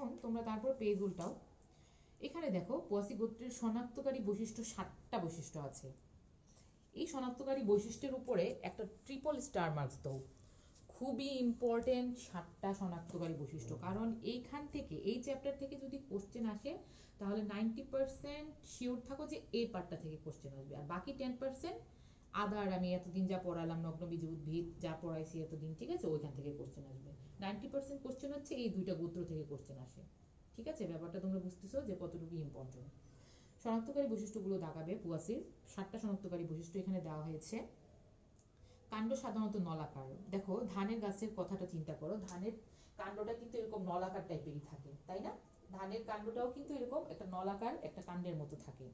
এখন তোমরা তারপর পেজ উল্টাও। এখানে দেখো পোয়াসি গোত্রের শনাক্তকারী বৈশিষ্ট্য 7টা বৈশিষ্ট্য আছে। এই শনাক্তকারী বৈশিষ্ট্যের উপরে একটা ট্রিপল স্টার মার্কস দাও। খুবই ইম্পর্টেন্ট 7টা শনাক্তকারী বৈশিষ্ট্য, কারণ এইখান থেকে এই চ্যাপ্টার থেকে যদি কোশ্চেন আসে তাহলে 90% শিওর থাকো যে এই পার্টটা থেকে কোশ্চেন আসবে, আর বাকি 10% আদার আমি এতদিন যা পড়ালাম নগ্নবীজ উদ্ভিদ যা পড়াইছি এতদিন, ঠিক আছে, ওইখান থেকে কোশ্চেন আসবে। 90% কোশ্চেন হচ্ছে এই দুইটা গোত্র থেকে কোশ্চেন আসে। ঠিক আছে, ব্যাপারটা তোমরা বুঝতেছো যে কতটুকু ইম্পর্টেন্ট। শনাক্তকারী বৈশিষ্ট্যগুলো দাগাবে পুয়াসির 7টা শনাক্তকারী বৈশিষ্ট্য এখানে দেওয়া হয়েছে। কাণ্ড সাধারণত নলাকার। দেখো ধানের গাছের কথাটা চিন্তা করো, ধানের কাণ্ডটা কিন্তু এরকম নলাকার টাইপেরই থাকে, তাই না? ধানের কাণ্ডটাও কিন্তু এরকম একটা নলাকার একটা কাণ্ডের মতো থাকে।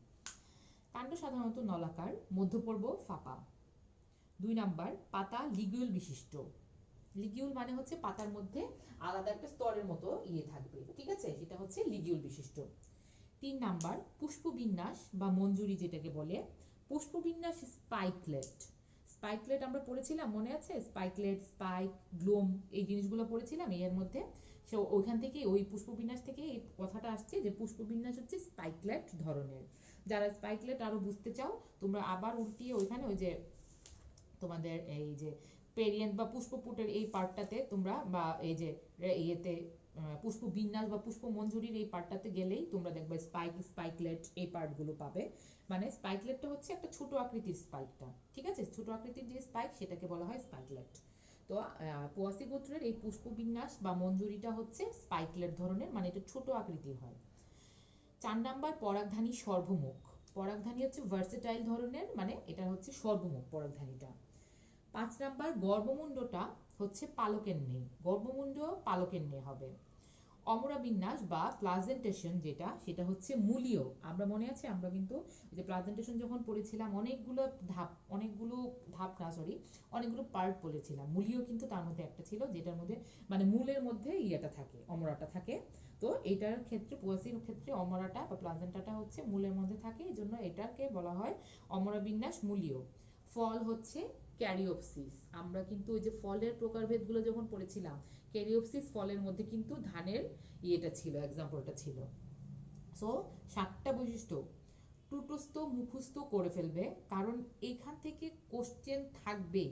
কাণ্ড সাধারণত নলাকার, মধ্যপর্ব ফাঁপা। 2 নাম্বার, পাতা লিগুল বিশিষ্ট। লিগিউল মানে হচ্ছে পাতার মধ্যে আলাদা একটা স্তরের মতো থাকবে, ঠিক আছে, সেটা হচ্ছে লিগিউল বিশিষ্ট। 3 নাম্বার, পুষ্পবিন্যাস বা মঞ্জুরি যেটাকে বলে। পুষ্পবিন্যাস স্পাইকলেট। স্পাইকলেট আমরা পড়েছিলাম, মনে আছে? স্পাইকলেট, স্পাইক, গ্লোম, এই জিনিসগুলো পড়েছিলাম এর মধ্যে। সে ওইখান থেকে ওই পুষ্পবিন্যাস থেকে এই কথাটা আসছে যে পুষ্পবিন্যাস হচ্ছে স্পাইকলেট ধরনের। যারা স্পাইকলেট আরো বুঝতে চাও তোমরা আবার উল্টিয়ে ওইখানে ওই যে তোমাদের এই যে পেরিয়েন্ট বা পুষ্পপুটের এই পার্টটাতে তোমরা বা এই যে ইয়েতে পুষ্পবিন্যাস বা পুষ্পমঞ্জুরির এই পার্টটাতে গেলেই তোমরা দেখবে স্পাইক, স্পাইকলেট এই পার্টগুলো পাবে। মানে স্পাইকলেটটা হচ্ছে একটা ছোট আকৃতির স্পাইকটা, ঠিক আছে, ছোট আকৃতির যে স্পাইক সেটাকে বলা হয় স্পাইকলেট। তো পোয়াসি গোত্রের এই পুষ্পবিন্যাস বা মঞ্জুরিটা হচ্ছে স্পাইকলেট ধরনের, মানে এটা ছোট আকৃতির হয়। 4 নাম্বার, পরাগধানী সর্বমুখ। পরাগধানী হচ্ছে ভার্সেটাইল ধরনের, মানে এটা হচ্ছে সর্বমুখ পরাগধানীটা। 5 নাম্বার, গর্ভমুণ্ডটা হচ্ছে পালকের নেই, গর্ভমুণ্ড পালকের নেই হবে। অমরা বিন্যাস বা প্লাজেন্টেশন যেটা, সেটা হচ্ছে মূলীয়। আমরা মনে আছে আমরা কিন্তু যে প্লাজেন্টেশন যখন পড়েছিলাম অনেকগুলো ধাপ না সরি অনেকগুলো পার্ট বলেছিলাম, মূলীয় কিন্তু তার মধ্যে একটা ছিল যেটার মধ্যে মানে মূলের মধ্যে ইয়েটা থাকে, অমরাটা থাকে। তো এটার ক্ষেত্রে পোয়াসির ক্ষেত্রে অমরাটা বা প্লাজেন্টাটা হচ্ছে মূলের মধ্যে থাকে, এই জন্য এটাকে বলা হয় অমরা বিন্যাস মূলীয়। ফল হচ্ছে ক্যারিওপসিস। আমরা কিন্তু ওই যে ফলের প্রকারভেদগুলো যখন পড়েছিলাম, ক্যারিওপসিস ফলের মধ্যে কিন্তু ধানের ইয়েটা ছিল, এক্সাম্পলটা ছিল। সো 7টা বৈশিষ্ট্য টুটস্থ মুখস্থ করে ফেলবে, কারণ এখান থেকে কোশ্চেন থাকবেই,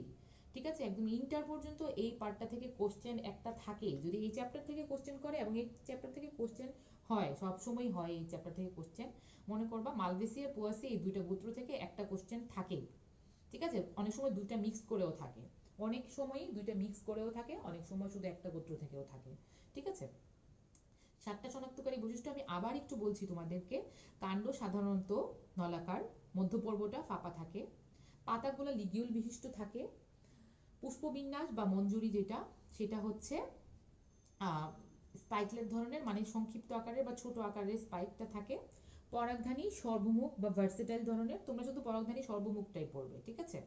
ঠিক আছে, একদম ইন্টার পর্যন্ত এই পার্টটা থেকে কোশ্চেন একটা থাকে। যদি এই চ্যাপ্টার থেকে কোশ্চেন করে এবং এই চ্যাপ্টার থেকে কোশ্চেন হয়, সবসময় হয় এই চ্যাপ্টার থেকে কোশ্চেন, মনে করবা মালভেসি আর পোয়াসি এই দুইটা গোত্র থেকে একটা কোশ্চেন থাকেই, ঠিক আছে। অনেক সময় দুইটা মিক্স করেও থাকে, অনেক সময়ই দুইটা মিক্স করেও থাকে, অনেক সময় শুধু একটা গোত্র থেকেও থাকে, ঠিক আছে। 7টা শনাক্তকারী বৈশিষ্ট্য আমি আবার একটু বলছি তোমাদেরকে। কাণ্ড সাধারণত নলাকার, মধ্যপর্বটা ফাঁপা থাকে, পাতাগুলো লিগিউল বিশিষ্ট থাকে, পুষ্পবিন্যাস বা মঞ্জুরি যেটা সেটা হচ্ছে স্পাইকলেট ধরনের, মানে সংক্ষিপ্ত আকারের বা ছোট আকারের স্পাইকটা থাকে। পরাগধানী সর্বমুখ বা ভার্সেটাইল ধরনের, তোমরা শুধু পরাগধানী সর্বমুখটাই পড়বে, ঠিক আছে।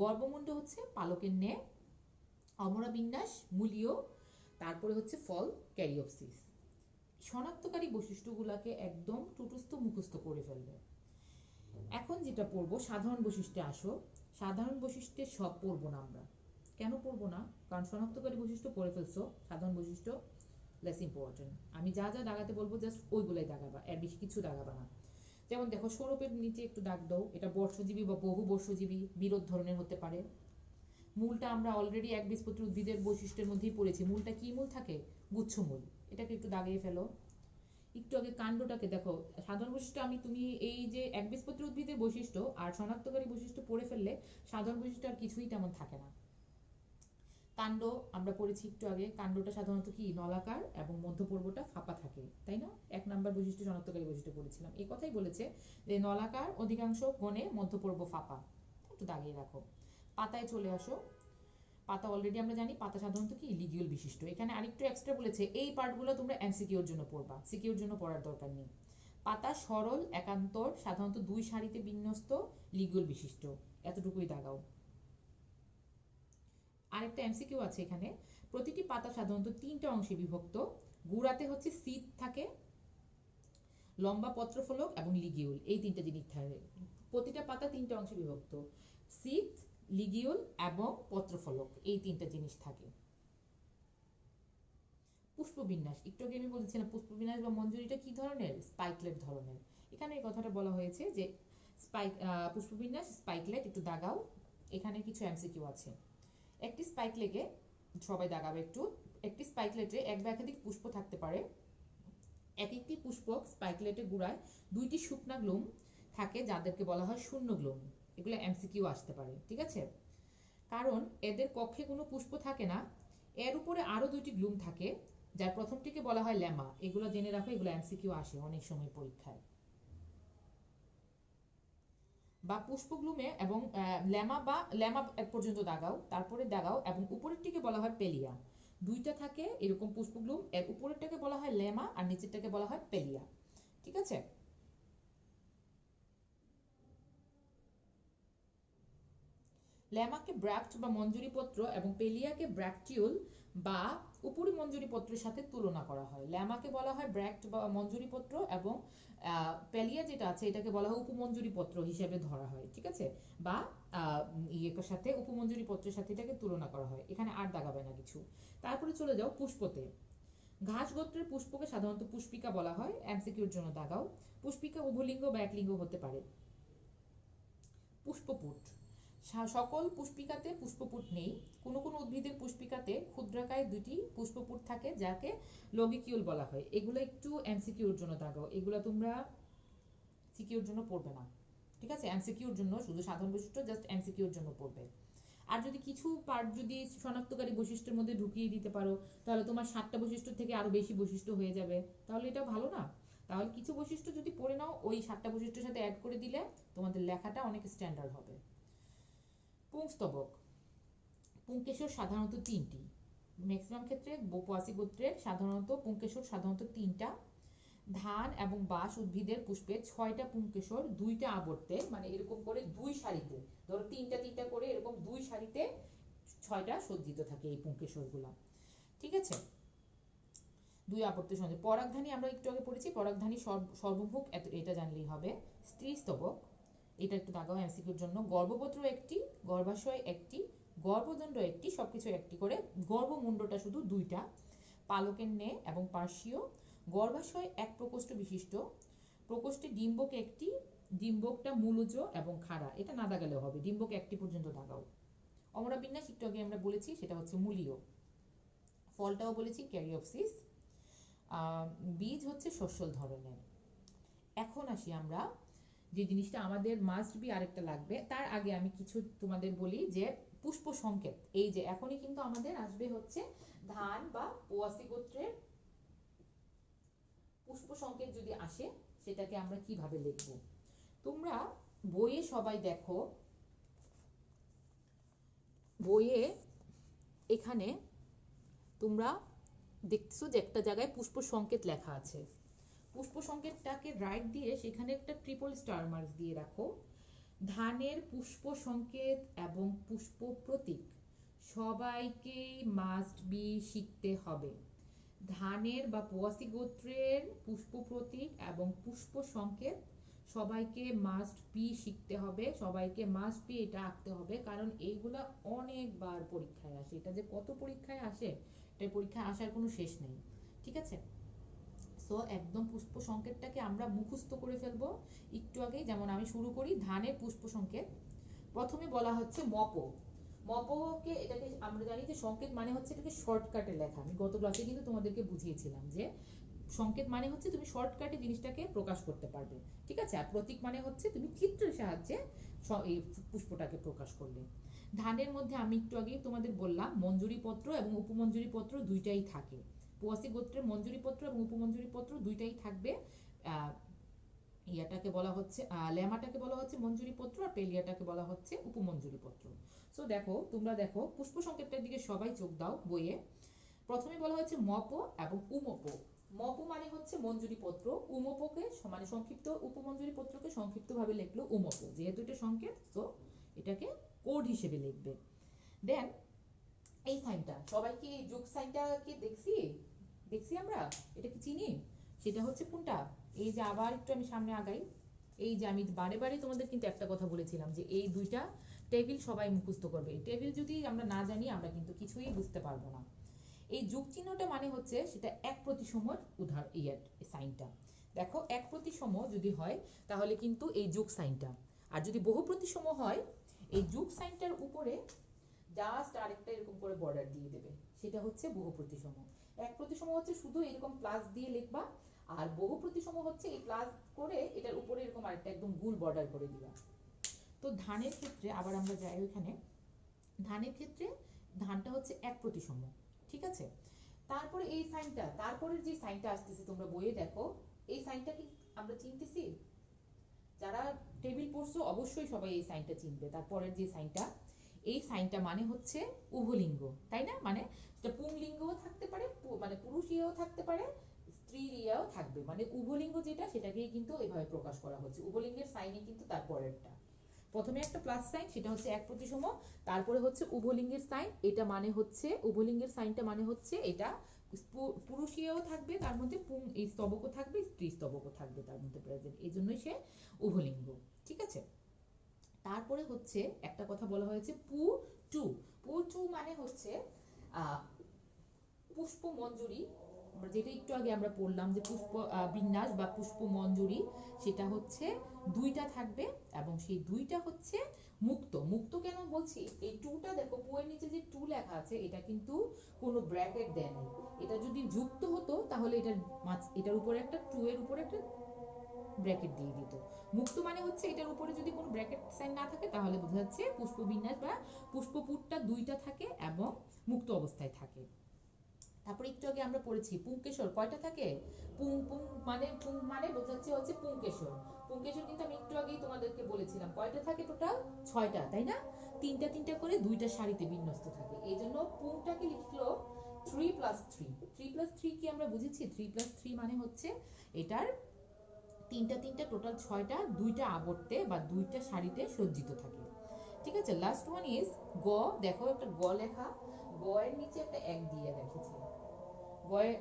গর্ভমুণ্ড হচ্ছে পালকের ন্যায়, অমরা বিন্যাস মূলীয়, তারপরে হচ্ছে ফল ক্যারিওপসিস। শনাক্তকারী বৈশিষ্ট্যগুলোকে একদম টুটস্থ মুখস্থ করে ফেলবে। এখন যেটা পড়বো সাধারণ বৈশিষ্ট্যে আসো। সাধারণ বৈশিষ্ট্যে সব পড়বো না আমরা। কেন পড়বো না? কারণ শনাক্তকারী বৈশিষ্ট্য পড়ে ফেলছো, সাধারণ বৈশিষ্ট্য লেস ইম্পর্টেন্ট। আমি যা যা দাগাতে বলবো জাস্ট ওইগুলাই দাগাবা, এর বেশি কিছু দাগাবা না। যেমন দেখো স্বরূপের নিচে একটু দাগ দাও, এটা বর্ষজীবী বা বহু বর্ষজীবী বিরোধ ধরনের হতে পারে। মূলটা আমরা অলরেডি একবীজপত্রী উদ্ভিদের বৈশিষ্ট্যের মধ্যেই পড়েছি, মূলটা কি মূল থাকে? গুচ্ছমূল, এটাকে একটু দাগিয়ে ফেলো। একটু আগে কাণ্ডটাকে দেখো, সাধারণ বৈশিষ্ট্য আমি তুমি এই যে একবীজপত্রী উদ্ভিদের বৈশিষ্ট্য আর শনাক্তকারী বৈশিষ্ট্য পড়ে ফেললে সাধারণ বৈশিষ্ট্য আর কিছুই তেমন থাকে না। কাণ্ড আমরা পড়েছি একটু আগে, কাণ্ডটা সাধারণত কি নলাকার এবং মধ্যপর্বটা ফাঁপা থাকে, তাই না? 1 নাম্বার বৈশিষ্ট্য শনাক্তকারী বৈশিষ্ট্য পড়েছিলাম, এই কথাই বলেছে যে নলাকার অধিকাংশ গণে, মধ্যপর্ব ফাঁপা, একটু দাগিয়ে রাখো। পাতায় চলে আসো। পাতা অলরেডি আমরা জানি, পাতা সাধারণত কি লিগিউল বিশিষ্ট। এখানে আরেকটু এক্সট্রা বলেছে, এই পার্টগুলো তোমরা এমসিকিউর জন্য পড়বা, সিকিউর জন্য পড়ার দরকার নেই। পাতা সরল একান্তর, সাধারণত 2 সারিতে বিন্যস্ত, লিগিউল বিশিষ্ট, এতটুকুই দাগাও। আরেকটা এমসিকিউ আছে এখানে, প্রতিটি পাতা সাধারণত 3টা অংশে বিভক্ত, গুড়াতে হচ্ছে সিদ থাকে, লম্বা পত্রফলক এবং লিগিউল, এই 3টা জিনিস থাকে। প্রতিটা পাতা 3টা অংশে বিভক্ত, সিদ, লিগিউল এবং পত্রফলক, এই 3টা জিনিস থাকে। পুষ্পবিন্যাস, একটু আগে আমি বলেছিলাম পুষ্পবিন্যাস বা মঞ্জুরিটা কি ধরনের, স্পাইকলেট ধরনের। এখানে এই কথাটা বলা হয়েছে যে পুষ্পবিন্যাস স্পাইকলেট, একটু দাগাও। এখানে কিছু এমসিকিউ আছে। একটি স্পাইকলেটে, সবাই দাগাবে একটু, একটি স্পাইকলেটে এক বা একাধিক পুষ্প থাকতে পারে। এক একটি পুষ্পক স্পাইকলেটের গুড়ায় দুইটি শুকনা গ্লুম থাকে যাদেরকে বলা হয় শূন্য গ্লুম। এগুলো এমসিকিউ আসতে পারে, ঠিক আছে? কারণ এদের কক্ষে কোনো পুষ্প থাকে না, এর উপরে আরো দুইটি গ্লুম থাকে, যার প্রথমটিকে বলা হয় ল্যামা। এগুলো জেনে রাখো, এগুলো এমসিকিউ আসে অনেক সময় পরীক্ষায়। বা পুষ্পগ্লুমে এবং ল্যামা এক পর্যন্ত দাগাও, তারপরে দাগাও, এবং উপরেরটিকে বলা হয় পেলিয়া। দুইটা থাকে এরকম পুষ্পগ্লুম, এর উপরেরটাকে বলা হয় ল্যামা আর নিচেরটাকে বলা হয় পেলিয়া, ঠিক আছে? ল্যামাকে ব্র্যাক্ট বা মঞ্জুরিপত্র এবং পেলিয়াকে ব্র্যাকটিউল বা উপরিমঞ্জুরিপত্রের সাথে তুলনা করা হয়। ল্যামাকে বলা হয় ব্র্যাক্ট বা মঞ্জুরিপত্র এবং পেলিয়া যেটা আছে এটাকে বলা হয় উপমঞ্জুরিপত্র হিসেবে ধরা হয়, ঠিক আছে? বা ইয়ের সাথে উপমঞ্জুরিপত্রের সাথে এটাকে তুলনা করা হয়। এখানে আর দাগাবে না কিছু। তারপরে চলে যাও পুষ্পতে। ঘাস গোত্রের পুষ্পকে সাধারণত পুষ্পিকা বলা হয়, এমসিকিউর জন্য দাগাও। পুষ্পিকা উভলিঙ্গ বা একলিঙ্গ হতে পারে। পুষ্পপুট, সকল পুষ্পিকাতে পুষ্পপুট নেই। কোনো কোনো উদ্ভিদের পুষ্পিকাতে ক্ষুদ্রাকায় দুটি পুষ্পপুট থাকে যাকে লগিকিউল বলা হয়। এগুলো একটু এমসিকিউর জন্য দাগাও, এগুলো তোমরা সিকিউর জন্য পড়বে না, ঠিক আছে? এমসিকিউর জন্য, শুধু সাধারণ বৈশিষ্ট্য জাস্ট এমসিকিউর জন্য পড়বে। আর যদি কিছু পার্ট যদি শনাক্তকারী বৈশিষ্ট্যের মধ্যে ঢুকিয়ে দিতে পারো, তাহলে তোমার 7টা বৈশিষ্ট্য থেকে আরো বেশি বৈশিষ্ট্য হয়ে যাবে, তাহলে এটা ভালো না? তাহলে কিছু বৈশিষ্ট্য যদি পড়ে নাও, ওই 7টা বৈশিষ্ট্যের সাথে অ্যাড করে দিলে তোমাদের লেখাটা অনেক স্ট্যান্ডার্ড হবে। পুংস্তবক, পুংকেশর সাধারণত 3টি। ম্যাক্সিমাম ক্ষেত্রে পোয়াসি গোত্রের সাধারণত পুংকেশর সাধারণত 3টা। ধান এবং বাঁশ উদ্ভিদের পুষ্পে 6টা পুংকেশর 2টা আবর্তে, মানে এরকম করে 2 সারিতে, ধরো 3টা 3টা করে এরকম 2 সারিতে 6টা সজ্জিত থাকে এই পুংকেশরগুলো, ঠিক আছে? 2 আবর্তে সজ্জিত। পরাগধানী আমরা একটু আগে পড়েছি, পরাগধানী সর্বভুক, এটা জানলেই হবে। স্ত্রীস্তবক, এটা একটু দাগাও এমসিকিউর জন্য। গর্ভপত্র একটি, গর্ভাশয় একটি, গর্ভদণ্ড একটি, সবকিছু একটি করে। গর্ভমুণ্ডটা শুধু 2টা, পালকের ন্যায় এবং পার্শ্বীয়। গর্ভাশয় এক প্রকোষ্ঠ বিশিষ্ট, প্রকোষ্ঠে ডিম্বক একটি, ডিম্বকটা মূলজ এবং খাড়া। এটা না দাগালেও হবে, ডিম্বক একটি পর্যন্ত দাগাও। অমরা বিন্যাস একটু আগে আমরা বলেছি, সেটা হচ্ছে মূলীয়। ফলটাও বলেছি ক্যারিওপসিস। বীজ হচ্ছে শস্যল ধরনের। এখন আসি আমরা যে জিনিসটা আমাদের মাস্ট বি আরেকটা লাগবে, তার আগে আমি কিছু তোমাদের বলি যে পুষ্প সংকেত। এই যে এখনই কিন্তু আমাদের আসবে হচ্ছে ধান বা পোয়াসি গোত্রের পুষ্প সংকেত যদি আসে সেটাকে আমরা কিভাবে লিখব। তোমরা বইয়ে সবাই দেখো, বইয়ে এখানে তোমরা দেখছো যে একটা জায়গায় পুষ্প সংকেত লেখা আছে। পুষ্প সংকেতটাকে রাইট দিয়ে সেখানে একটা ট্রিপল স্টার মার্ক দিয়ে রাখো। ধানের পুষ্প সংকেত এবং পুষ্প প্রতীক সবাইকেই মাস্ট বি শিখতে হবে। ধানের বা পোয়াসি গোত্রের পুষ্প প্রতীক এবং পুষ্প সংকেত সবাইকে মাস্ট বি শিখতে হবে, সবাইকে মাস্ট বি এটা আঁকতে হবে, কারণ এইগুলা অনেকবার পরীক্ষায় আসে। এটা যে কত পরীক্ষায় আসে, এটা পরীক্ষায় আসার কোনো শেষ নেই, ঠিক আছে? সো একদম পুষ্প সংকেতটাকে আমরা মুখস্থ করে ফেলবো একটু আগেই। যেমন আমি শুরু করি, ধানের পুষ্প সংকেত প্রথমে বলা হচ্ছে মপো। মপোকে, এটাকে আমরা জানি যে সংকেত মানে হচ্ছে এটাকে শর্টকাটে লেখা। আমি গত ক্লাসে কিন্তু তোমাদেরকে বুঝিয়েছিলাম যে সংকেত মানে হচ্ছে তুমি শর্টকাটে জিনিসটাকে প্রকাশ করতে পারবে, ঠিক আছে? আর প্রতীক মানে হচ্ছে তুমি চিত্রের সাহায্যে এই পুষ্পটাকে প্রকাশ করলে। ধানের মধ্যে আমি একটু আগেই তোমাদের বললাম মঞ্জুরি পত্র এবং উপমঞ্জুরি পত্র দুইটাই থাকে। পোয়াসি গোত্রের মঞ্জুরি পত্র এবং উপমঞ্জুরি পত্র দুইটাই থাকবে। ইয়াটাকে বলা হচ্ছে ল্যামাটাকে বলা হচ্ছে মঞ্জুরি পত্র, আর পেলিয়াটাকে বলা হচ্ছে উপমঞ্জুরি পত্র। সো দেখো, তোমরা দেখো পুষ্প সংকেতটার দিকে সবাই চোখ দাও বইয়ে। প্রথমে বলা হচ্ছে মপো এবং উমপো। মপো মানে হচ্ছে মঞ্জুরি পত্র, উমপোকে মানে সংক্ষিপ্ত, উপমঞ্জুরি পত্রকে সংক্ষিপ্ত ভাবে লিখলো উমপো। যেহেতু এটা সংকেত, তো এটাকে কোড হিসেবে লিখবে। দেন এই সাইনটা, সবাই কি যোগ সাইনটা কি দেখছি আমরা, এটা কি চিনি? সেটা হচ্ছে কোনটা? এই যে আবার একটু আমি সামনে আগাই, এই যে আমি বারে বারে তোমাদের কিন্তু একটা কথা বলেছিলাম যে এই দুইটা টেবিল সবাই মুখস্থ করবে। এই টেবিল যদি আমরা না জানি আমরা কিন্তু কিছুই বুঝতে পারবো না। এই যোগ চিহ্নটা মানে হচ্ছে সেটা এক প্রতিসমর সাইনটা। দেখো এক প্রতিসম যদি হয় তাহলে কিন্তু এই যোগ সাইনটা, আর যদি বহু প্রতিসম হয় এই যোগ সাইনটার উপরে জাস্ট আরেকটা এরকম করে বর্ডার দিয়ে দেবে, সেটা হচ্ছে বহু প্রতিসম। এক প্রতিসম হচ্ছে শুধু এরকম প্লাস দিয়ে লিখবা, আর বহু প্রতিসম হচ্ছে এই প্লাস করে এটার উপরে এরকম আরেকটা একদম গোল বর্ডার করে দিবা। তো ধানের ক্ষেত্রে আবার আমরা যাই ওইখানে, ধানের ক্ষেত্রে ধানটা হচ্ছে এক প্রতিসম, ঠিক আছে। তারপরে এই সাইনটা, তারপরের যে সাইনটা আসতেছে তোমরা বইয়ে দেখো, এই সাইনটা কি আমরা চিনতেছি? যারা টেবিল পড়ছো অবশ্যই সবাই এই সাইনটা চিনবে। তারপরের যে সাইনটা, এই সাইনটা মানে হচ্ছে উভলিঙ্গ, তাই না? মানে এটা পুংলিঙ্গও থাকতে পারে, মানে পুরুষ ইয়েও থাকতে পারে, স্ত্রীর ইয়েও থাকবে, মানে উভলিঙ্গ যেটা সেটাকেই কিন্তু এভাবে প্রকাশ করা হচ্ছে। উভলিঙ্গের সাইনই কিন্তু তারপরেরটা। প্রথমে একটা প্লাস সাইন, সেটা হচ্ছে এক প্রতিসম, তারপরে হচ্ছে উভলিঙ্গের সাইন, এটা মানে হচ্ছে উভলিঙ্গের সাইনটা মানে হচ্ছে এটা পুরুষীয়ও থাকবে, তার মধ্যে পুং এই স্তবকও থাকবে, স্ত্রী স্তবকও থাকবে তার মধ্যে প্রেজেন্ট, এই জন্যই সে উভলিঙ্গ, ঠিক আছে। তারপরে হচ্ছে একটা কথা বলা হয়েছে পু টু। পু টু মানে হচ্ছে পুষ্প মঞ্জুরি, যেটা একটু আগে আমরা পড়লাম যে পুষ্প বিন্যাস বা পুষ্প মঞ্জুরি, সেটা হচ্ছে দুইটা থাকবে, এবং সেই দুইটা হচ্ছে মুক্ত। মুক্ত কেন বলছি, এই টুটা দেখো পুয়ের নিচে যে টু লেখা আছে এটা কিন্তু কোনো ব্র্যাকেট দেয় নাই। এটা যদি যুক্ত হতো তাহলে এটার উপরে একটা টু এর উপরে একটা ব্র্যাকেট দিয়ে দিত। মুক্ত মানে হচ্ছে এটার উপরে যদি কোনো ব্র্যাকেট সাইন না থাকে তাহলে বোঝা যাচ্ছে পুষ্পবিন্যাস বা পুষ্পপুটটা দুইটা থাকে এবং মুক্ত অবস্থায় থাকে। তারপরে একটু আগে আমরা পড়েছি পুংকেশর কয়টা থাকে? পুং পুং মানে পুং মানে বোঝাচ্ছে হচ্ছে পুংকেশর। পুংকেশর কিন্তু আমি একটু আগেই তোমাদেরকে বলেছিলাম কয়টা থাকে টোটাল, 6টা, তাই না? তিনটা তিনটা করে দুইটা সারিতে বিন্যস্ত থাকে, এই জন্য পুংটাকে লিখলো 3+3। 3+3 কি আমরা বুঝেছি? 3+3 মানে হচ্ছে এটার তিনটা তিনটা টোটাল 6টা, দুইটা আবর্তে বা দুইটা সারিতে সজ্জিত থাকে, ঠিক আছে। লাস্ট ওয়ান ইজ গ। দেখো একটা গ লেখা, গ এর নিচে একটা এক দিয়ে রেখেছি।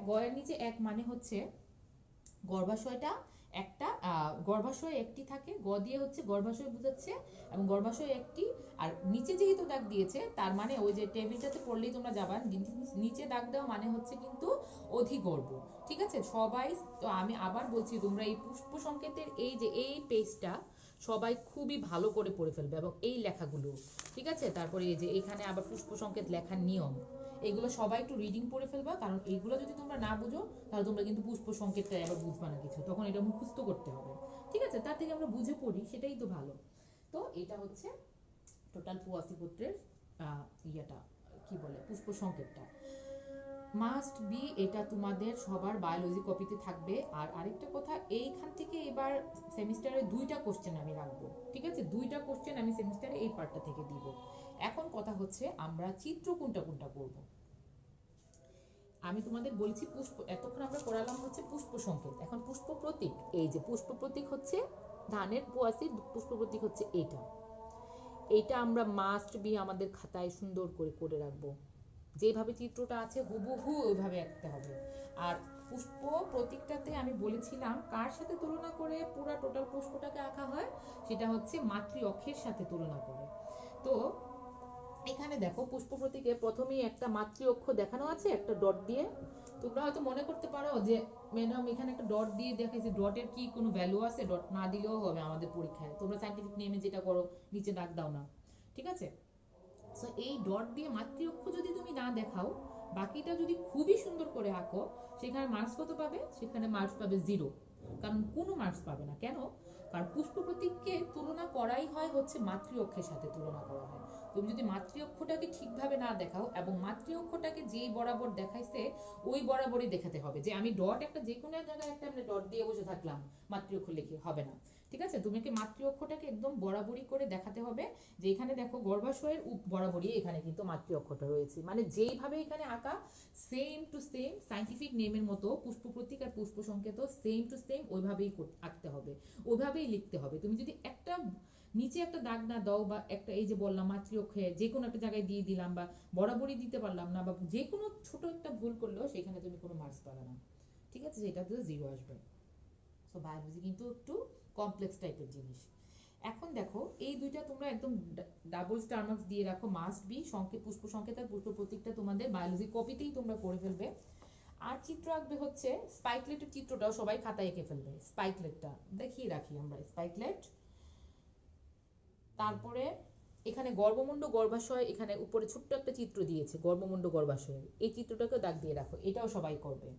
গয়ের নিচে এক মানে হচ্ছে গর্ভাশয়টা একটা, গর্ভাশয় একটি থাকে, গ দিয়ে হচ্ছে গর্ভাশয় বুঝাচ্ছে, এবং গর্ভাশয় একটি। আর নিচে যেহেতু দাগ দিয়েছে তার মানে ওই যে টেবিলটাতে পড়লেই তোমরা যাবা, নিচে দাগ দেওয়া মানে হচ্ছে কিন্তু অধিগর্ভ, ঠিক আছে সবাই। তো আমি আবার বলছি তোমরা এই পুষ্প সংকেতের এই যে এই পেজটা সবাই খুবই ভালো করে পড়ে ফেলবে, এবং এই লেখাগুলো, ঠিক আছে। তারপরে এই যে এখানে আবার পুষ্প সংকেত লেখার নিয়ম, এগুলো সবাই একটু রিডিং পড়ে ফেলবা, কারণ এইগুলো যদি তোমরা না বুঝো তাহলে তোমরা কিন্তু পুষ্প সংকেতটা আবার বুঝবা না কিছু, তখন এটা মুখস্থ করতে হবে, ঠিক আছে। তার থেকে আমরা বুঝে পড়ি সেটাই তো ভালো। তো এটা হচ্ছে টোটাল পুয়াশিপুত্রের ইয়েটা কি বলে পুষ্প সংকেতটা মাস্ট বি, এটা তোমাদের সবার বায়োলজি কপিতে থাকবে। আর আরেকটা কথা, এইখান থেকে এবার সেমিস্টারে 2টা কোশ্চেন আমি রাখবো, ঠিক আছে। 2টা কোশ্চেন আমি সেমিস্টারে এই পার্টটা থেকে দিব। এখন কথা হচ্ছে আমরা চিত্র কোনটা কোনটা করব। আমি তোমাদের বলেছি পুষ্প, এতক্ষণ আমরা পড়ালাম হচ্ছে পুষ্প সংকেত, এখন পুষ্প প্রতীক। এই যে পুষ্প প্রতীক হচ্ছে ধানের পোয়াশির পুষ্প প্রতীক হচ্ছে এটা, এটা আমরা মাস্ট বি আমাদের খাতায় সুন্দর করে করে রাখবো, যেভাবে চিত্রটা আছে হুবহু ওইভাবে আঁকতে হবে। আর পুষ্প প্রতীকটাতে আমি বলেছিলাম কার সাথে তুলনা করে পুরো টোটাল পুষ্পটাকে আঁকা হয়, সেটা হচ্ছে মাতৃ অক্ষের সাথে তুলনা করে। তো এখানে দেখো পুষ্প প্রতীকে প্রথমেই একটা মাতৃ অক্ষ দেখানো আছে একটা ডট দিয়ে। তোমরা হয়তো মনে করতে পারো যে ম্যাডাম এখানে একটা ডট দিয়ে দেখাইছে, ডটের কি কোনো ভ্যালু আছে? ডট না দিলেও হবে আমাদের পরীক্ষায়, তোমরা সাইন্টিফিক নেমে যেটা করো নিচে দাগ দাও না, ঠিক আছে। সো এই ডট দিয়ে মাতৃ অক্ষ যদি তুমি না দেখাও, বাকিটা যদি খুবই সুন্দর করে আঁকো, সেখানে মার্কস কত পাবে? সেখানে মার্কস পাবে 0, কারণ কোনো মার্কস পাবে না। কেন? কারণ পুষ্প প্রতীককে তুলনা করাই হয় হচ্ছে মাতৃ অক্ষের সাথে তুলনা করা হয়। তুমি যদি মাতৃ অক্ষটাকে ঠিকভাবে না দেখাও, এবং মাতৃ অক্ষটাকে যেই বরাবর দেখাইছে ওই বরাবরই দেখাতে হবে, যে আমি ডট একটা যে কোনো জায়গায় একটা আমরা ডট দিয়ে বসে থাকলাম মাতৃ অক্ষর লিখে হবে না, ঠিক আছে। তোমাকে মাতৃ অক্ষটাকে একদম বরাবরই করে দেখাতে হবে, যে এখানে দেখো গর্ভাশয়ের বরাবরই এখানে কিন্তু মাতৃ অক্ষরটা রয়েছে, মানে যেইভাবে এখানে আঁকা সেম টু সেম সাইন্টিফিক নেমের মতো পুষ্প প্রতীক আর পুষ্প সংকেত সেম টু সেম ওইভাবেই আঁকতে হবে, ওইভাবেই লিখতে হবে। তুমি যদি একটা নিচে একটা দাগ না দাও, বা একটা এই যে বললাম মাতৃ অক্ষে যে কোনো একটা জায়গায় দিয়ে দিলাম, বা বরাবরই দিতে পারলাম না, বা যে কোনো ছোট একটা ভুল করলেও সেখানে তুমি কোনো মার্কস পাবে না, ঠিক আছে, সেটাতে 0 আসবে। সো বায়োলজি কিন্তু একটু কমপ্লেক্স টাইপের জিনিস। এখন দেখো এই দুইটা তোমরা একদম ডাবল স্টার মার্কস দিয়ে রাখো, মাস্ট বি। সংকেত, পুষ্প সংকেত আর পুষ্প প্রতীকটা তোমাদের বায়োলজি কপিতেই তোমরা করে ফেলবে। আর চিত্র আঁকবে হচ্ছে স্পাইকলেটের চিত্রটাও সবাই খাতায় এঁকে ফেলবে। স্পাইকলেটটা দেখিয়ে রাখি আমরা, স্পাইকলেট। তারপরে এখানে গর্ভমুণ্ড গর্ভাশয়, এখানে উপরে ছোট্ট একটা চিত্র দিয়েছে গর্ভমুণ্ড গর্ভাশয়ের, এই চিত্রটাকে দাগ দিয়ে রাখো, এটাও সবাই করবে।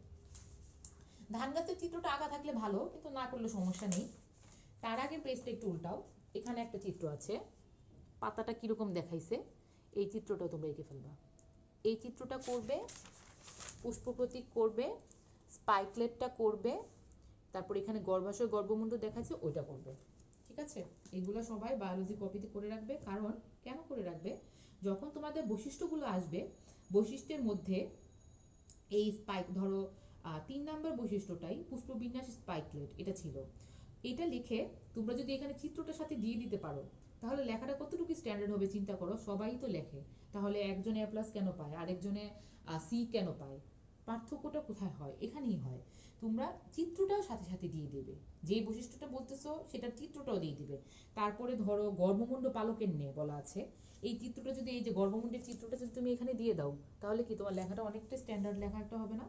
ধান গাছের চিত্রটা আঁকা থাকলে ভালো, কিন্তু না করলে সমস্যা নেই। তার আগে পেজটা একটু উল্টাও, এখানে একটা চিত্র আছে, পাতাটা কিরকম দেখাইছে এই চিত্রটাও তোমরা এঁকে ফেলবা। এই চিত্রটা করবে, পুষ্প প্রতীক করবে, স্পাইকলেটটা করবে, তারপর এখানে গর্ভাশয় গর্ভমুণ্ড দেখাচ্ছে ওইটা করবে। ঠিক আছে, এগুলো সবাই বায়োলজি কপিতে করে রাখবে। কারণ কেন করে রাখবে, যখন তোমাদের বৈশিষ্ট্যগুলো আসবে, বৈশিষ্ট্যের মধ্যে এই স্পাইক ধরো 3 নাম্বার বৈশিষ্ট্যটাই পুষ্পবিন্যাস স্পাইকলেট এটা ছিল, এটা লিখে তোমরা যদি এখানে চিত্রটার সাথে দিয়ে দিতে পারো, তাহলে লেখাটা কতটুকু স্ট্যান্ডার্ড হবে চিন্তা করো। সবাই তো লেখে, তাহলে একজনে এ প্লাস কেন পায়, আরেকজনে সি কেন পায়? পার্থক্যটা কোথায় হয়? এখানেই হয়। তোমরা চিত্রটাও সাথে সাথে দিয়ে দেবে, যে বৈশিষ্ট্যটা বলতেছো সেটার চিত্রটাও দিয়ে দিবে। তারপরে ধরো গর্ভমুণ্ড পালকের নে বলা আছে, এই চিত্রটা যদি, এই যে গর্ভমুণ্ডের চিত্রটা যদি তুমি এখানে দিয়ে দাও, তাহলে কি তোমার লেখাটা অনেকটা স্ট্যান্ডার্ড লেখা একটা হবে না?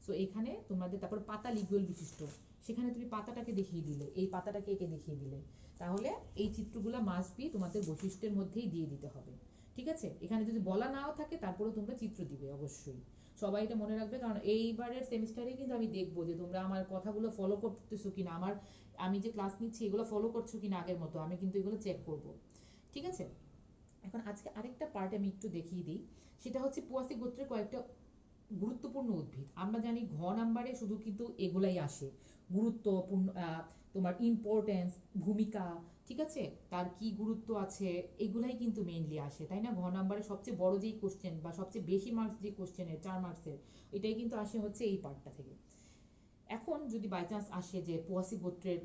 সো এখানে তোমাদের তারপর পাতা লিগুয়েল বিশিষ্ট, সেখানে তুমি পাতাটাকে দেখিয়ে দিলে, এই পাতাটাকে একে দেখিয়ে দিলে, তাহলে এই চিত্রগুলো মাস্ট বি তোমাদের বৈশিষ্ট্যের মধ্যেই দিয়ে দিতে হবে। ঠিক আছে, এখানে যদি বলা নাও থাকে তারপরেও তোমরা চিত্র দিবে অবশ্যই। সবাই এটা মনে রাখবে, কারণ এইবারের সেমিস্টারে কিন্তু আমি দেখবো যে তোমরা আমার কথাগুলো ফলো করতেছো কিনা, আমি যে ক্লাস নিচ্ছি এগুলো ফলো করছো কিনা আগের মতো, আমি কিন্তু এগুলো চেক করব। ঠিক আছে, এখন আজকে আরেকটা পার্ট আমি একটু দেখিয়ে দিই, সেটা হচ্ছে পোয়াসি গোত্রের কয়েকটা গুরুত্বপূর্ণ উদ্ভিদ। আমরা জানি ঘ নাম্বারে শুধু কিন্তু এগুলাই আসে, গুরুত্বপূর্ণ, তোমার ইম্পর্টেন্স, ভূমিকা, ঠিক আছে, তার কি গুরুত্ব আছে, এগুলাই কিন্তু মেইনলি আসে, তাই না? ঘ নাম্বারে সবচেয়ে বড় যেই কোশ্চেন বা সবচেয়ে বেশি মার্কস যে কোশ্চেনের 4 মার্কসের, এটাই কিন্তু আসে হচ্ছে এই পার্টটা থেকে। এখন যদি বাই চান্স আসে যে পোয়াসি গোত্রের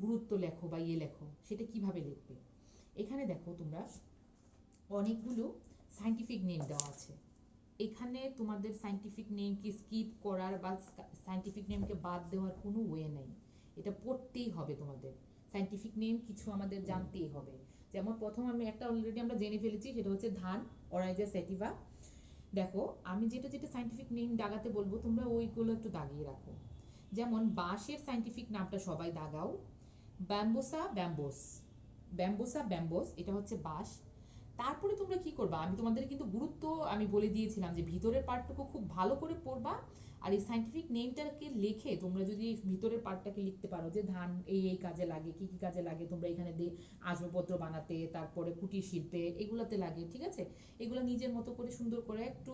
গুরুত্ব লেখো বা ইয়ে লেখো, সেটা কিভাবে লিখবে? এখানে দেখো তোমরা অনেকগুলো সাইন্টিফিক নেম দেওয়া আছে, এখানে তোমাদের সাইন্টিফিক নেমকে স্কিপ করার বা সাইন্টিফিক নেমকে বাদ দেওয়ার কোনো ওয়ে নেই, এটা পড়তেই হবে তোমাদের। সাইন্টিফিক নেম কিছু আমাদের জানতেই হবে। যেমন প্রথম আমি একটা অলরেডি আমরা জেনে ফেলেছি, সেটা হচ্ছে ধান, অরাইজা স্যাটিভা। দেখো আমি যেটা যেটা সাইন্টিফিক নেম দাগাতে বলবো তোমরা ওইগুলো একটু দাগিয়ে রাখো। যেমন বাঁশের সাইন্টিফিক নামটা সবাই দাগাও, ব্যাম্বোসা ব্যাম্বোস, ব্যাম্বোসা ব্যাম্বোস, এটা হচ্ছে বাঁশ। তারপরে তোমরা কি করবা, আমি তোমাদের কিন্তু গুরুত্ব আমি বলে দিয়েছিলাম যে ভিতরের পার্টটুকু খুব ভালো করে পড়বা, আর এই সাইন্টিফিক নেমটাকে লিখে তোমরা যদি ভিতরের পার্টটাকে লিখতে পারো যে ধান এই এই কাজে লাগে, কি কি কাজে লাগে, তোমরা এখানে দিয়ে আসবাবপত্র বানাতে, তারপরে কুটির শিল্পে এগুলাতে লাগে, ঠিক আছে, এগুলো নিজের মতো করে সুন্দর করে একটু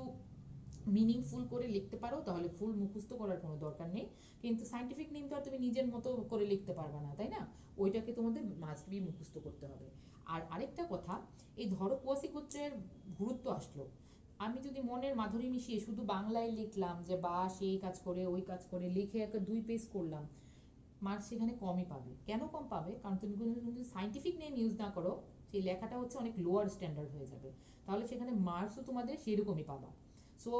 মিনিংফুল করে লিখতে পারো, তাহলে ফুল মুখস্থ করার কোনো দরকার নেই। কিন্তু সাইন্টিফিক নেম তো আর তুমি নিজের মতো করে লিখতে পারবে না, তাই না? ওইটাকে তোমাদের মাস্ট বি মুখস্থ করতে হবে। আর আরেকটা কথা, এই ধরো কোয়াসি গোত্রের গুরুত্ব আসলো, আমি যদি মনের মাধুরী মিশিয়ে শুধু বাংলায় লিখলাম যে বা সেই কাজ করে ওই কাজ করে, লিখে একটা 2 পেজ করলাম, মার্কস সেখানে কমই পাবে। কেন কম পাবে? কারণ তুমি যদি সাইন্টিফিক নেম ইউজ না করো, সেই লেখাটা হচ্ছে অনেক লোয়ার স্ট্যান্ডার্ড হয়ে যাবে, তাহলে সেখানে মার্কসও তোমাদের সেরকমই পাবা। সো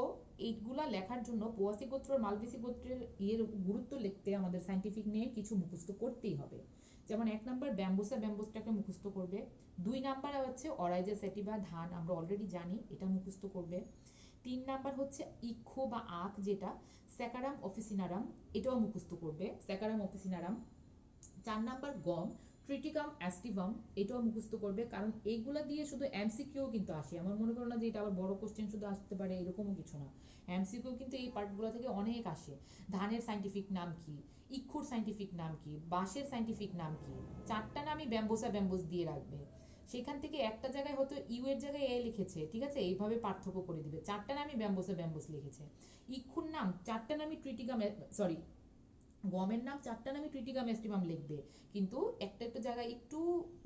এইগুলা লেখার জন্য পোয়াসি গোত্র মালবেসি গোত্রের ইয়ের গুরুত্ব লিখতে আমাদের সাইন্টিফিক নিয়ে কিছু মুখস্থ করতেই হবে। যেমন 1 নাম্বার ব্যাম্বুসা ব্যাম্বুসটাকে মুখস্থ করবে, 2 নাম্বার হচ্ছে অরাইজা সেটিভা ধান, আমরা অলরেডি জানি, এটা মুখস্থ করবে। 3 নাম্বার হচ্ছে ইক্ষু বা আখ, যেটা স্যাকারাম অফিসিনারাম, এটাও মুখস্থ করবে, স্যাকারাম অফিসিনারাম। 4 নাম্বার গম, ট্রিটিকাম অ্যাস্টিভাম, এটাও মুখস্থ করবে, কারণ এইগুলা দিয়ে শুধু এমসিকিউ কিন্তু আসে, আমার মনে করো না যে এটা আবার বড় কোশ্চেন শুধু আসতে পারে এরকমও কিছু না, এমসিকিউ কিন্তু এই পার্টগুলো থেকে অনেক আসে। ধানের সাইন্টিফিক নাম কি, ইক্ষুর সাইন্টিফিক নাম কি, বাঁশের সাইন্টিফিক নাম কি, 4টা নামই ব্যাম্বোসা ব্যাম্বোস দিয়ে রাখবে, সেখান থেকে একটা জায়গায় হয়তো ইউ এর জায়গায় এ লিখেছে, ঠিক আছে, এইভাবে পার্থক্য করে দিবে, 4টা নামই ব্যাম্বোসা ব্যাম্বোস লিখেছে। ইক্ষুর নাম 4টা নামই ট্রিটিকাম, সরি, গমের নাম 4টা নামই ট্রিটিকাম এস্টিমাম লিখবে, কিন্তু একটা একটা জায়গায় একটু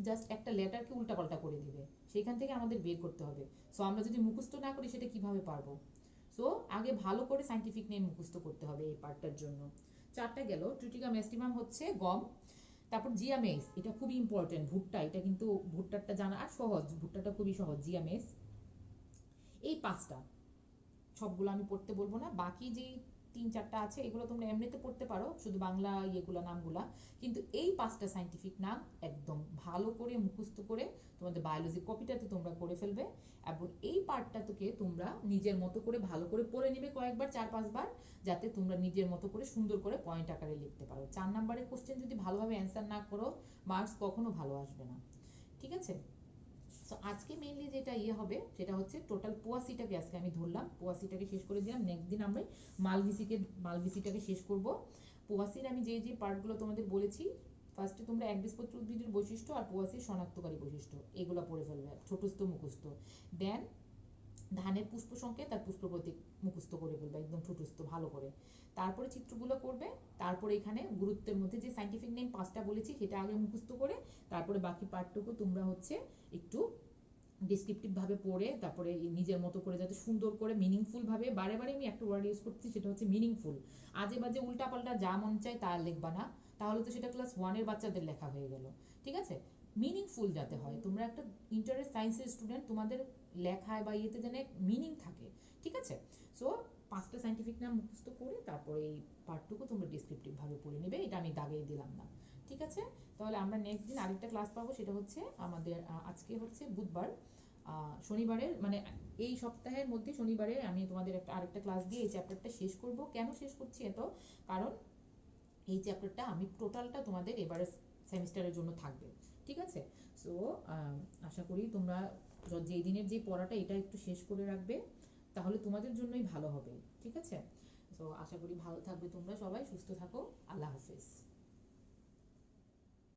জাস্ট একটা লেটারকে উল্টাপাল্টা করে দিবে, সেখান থেকে আমাদের বের করতে হবে। সো আমরা যদি মুখস্থ না করি সেটা কিভাবে পারবো? সো আগে ভালো করে সাইন্টিফিক নেম মুখস্থ করতে হবে এই পার্টটার জন্য। 4টা গেল, ট্রিটিকাম এস্টিমাম হচ্ছে গম, তারপর জিয়ামেস, এটা খুবই ইম্পর্টেন্ট, ভুট্টা, এটা কিন্তু ভুট্টাটা জানা আর সহজ, ভুট্টাটা খুবই সহজ, জিয়ামেস। এই 5টা, সবগুলো আমি পড়তে বলবো না, বাকি যেই 3-4টা আছে, এগুলো তোমরা এমনিতে পড়তে পারো, শুধু বাংলা ইয়েগুলা নামগুলা, কিন্তু এই 5টা সাইন্টিফিক নাম একদম ভালো করে মুখস্থ করে তোমাদের বায়োলজি কপিটাতে তোমরা করে ফেলবে, এবং এই পার্টটা থেকে তোমরা নিজের মতো করে ভালো করে পড়ে নিবে কয়েকবার, 4-5 বার, যাতে তোমরা নিজের মতো করে সুন্দর করে পয়েন্ট আকারে লিখতে পারো। 4 নাম্বারের কোশ্চেন যদি ভালোভাবে অ্যান্সার না করো, মার্কস কখনো ভালো আসবে না, ঠিক আছে? তো আজকে মেইনলি যেটা হবে সেটা হচ্ছে টোটাল পোয়াসিটাকে আজকে আমি ধরলাম, পোয়াসিটাকে শেষ করে দিলাম। নেক্সট দিন আমরা মালভিসিটাকে শেষ করব। পোয়াসির আমি যে পার্টগুলো তোমাদের বলেছি, ফার্স্টে তোমরা একবীজপত্রী উদ্ভিদের বৈশিষ্ট্য আর পোয়াসির শনাক্তকারী বৈশিষ্ট্য এগুলো পড়ে ফেলবে ছোটস্থ মুখস্থ। দেন ধানের পুষ্প সংকেত আর পুষ্প প্রতীক মুখস্থ করে ফেলবে একদম ছোটস্থ ভালো করে। তারপরে চিত্রগুলো করবে, তারপরে এখানে গুরুত্বের মধ্যে যে সাইন্টিফিক নেম 5টা বলেছি সেটা আগে মুখস্থ করে, তারপরে বাকি পার্টটুকু তোমরা হচ্ছে একটু ডিসক্রিপটিভ ভাবে পড়ে, তারপরে নিজের মতো করে যাতে সুন্দর করে মিনিংফুল ভাবে, বারে বারে আমি একটা ওয়ার্ড ইউজ করছি সেটা হচ্ছে মিনিংফুল, আজে বাজে উল্টা পাল্টা যা মন চায় তা লিখবা না, তাহলে তো সেটা ক্লাস 1-এর বাচ্চাদের লেখা হয়ে গেল, ঠিক আছে? মিনিংফুল যাতে হয়, তোমরা একটা ইন্টারেস্ট সায়েন্সের স্টুডেন্ট, তোমাদের লেখায় বা ইয়েতে যেন মিনিং থাকে, ঠিক আছে? সো 5টা সাইন্টিফিক নাম মুখস্থ করে তারপরে এই পার্টটুকু তোমরা ডিসক্রিপটিভ ভাবে পড়ে নেবে, এটা আমি দাগিয়ে দিলাম না, ঠিক আছে? তাহলে আমরা নেক্সট দিন আরেকটা ক্লাস পাবো, সেটা হচ্ছে আমাদের আজকে হচ্ছে বুধবার, শনিবারের মানে এই সপ্তাহের মধ্যে শনিবারে আমি তোমাদের আরেকটা ক্লাস দিয়ে এই চ্যাপ্টারটা শেষ করব। কেন শেষ করছি এত, কারণ এই চ্যাপ্টারটা আমি টোটালটা তোমাদের এবারে সেমিস্টারের জন্য থাকবে, ঠিক আছে? সো আশা করি তোমরা যেই দিনের যে পড়াটা এটা একটু শেষ করে রাখবে, তাহলে তোমাদের জন্যই ভালো হবে, ঠিক আছে? তো আশা করি ভালো থাকবে তোমরা সবাই, সুস্থ থাকো, আল্লাহ হাফেজ।